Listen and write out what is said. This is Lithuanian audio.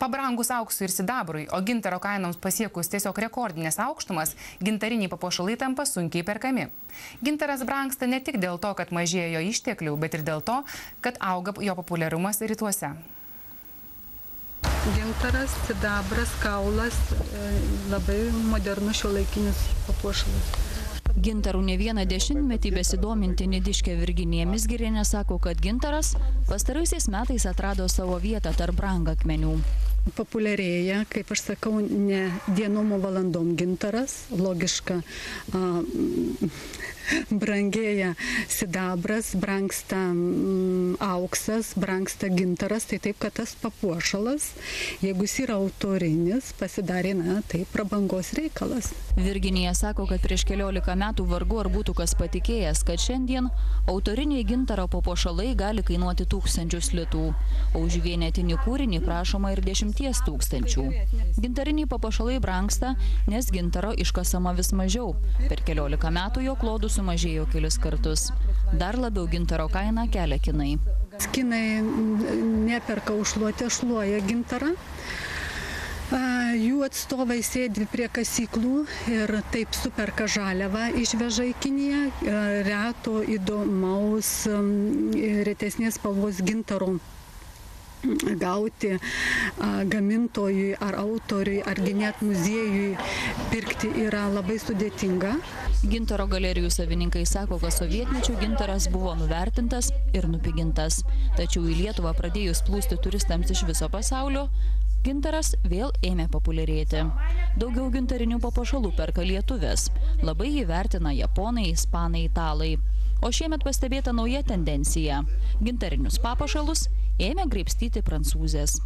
Pabrangus auksui ir sidabrui, o gintaro kainoms pasiekus tiesiog rekordinės aukštumas, gintariniai papuošalai tampa sunkiai perkami. Gintaras brangsta ne tik dėl to, kad mažėja jo išteklių, bet ir dėl to, kad auga jo populiarumas rytuose. Gintaras, sidabras, kaulas, labai modernus šiuolaikinis papuošalas. Gintarų ne vieną dešimtmetį besidominti Nidiškė Virginija Mizgirienė sako, kad gintaras pastaraisiais metais atrado savo vietą tarp brangakmenių. Populiarėja, kaip aš sakau, ne dienom, o valandom gintaras, logiška, brangėja sidabras, brangsta auksas, brangsta gintaras, tai taip, kad tas papuošalas, jeigu jis yra autorinis, pasidarė, tai prabangos reikalas. Virginija sako, kad prieš 14 metų vargu ar būtų kas patikėjęs, kad šiandien autoriniai gintaro papuošalai gali kainuoti 1000 litų, o už vienetinį kūrinį prašoma ir 10 000. Gintariniai papuošalai brangsta, nes gintaro iškasama vis mažiau. Per 14 metų jo klodų sumažėjo kelis kartus. Dar labiau gintaro kainą kelia kinai. Kinai neperka užšluoti, šluoja gintarą. Jų atstovai sėdi prie kasyklų ir taip superka žaliavą, išveža į Kiniją, reto įdomaus, retesnės spalvos gintaro gauti gamintojui ar autoriui, argi net muziejui pirkti yra labai sudėtinga. Gintaro galerijų savininkai sako, kad sovietmečiu gintaras buvo nuvertintas ir nupigintas. Tačiau į Lietuvą pradėjus plūsti turistams iš viso pasaulio, gintaras vėl ėmė populiarėti. Daugiau gintarinių papuošalų perka lietuvės. Labai jį vertina japonai, ispanai, italai. O šiemet pastebėta nauja tendencija. Gintarinius papuošalus ėmė graibstyti prancūzės.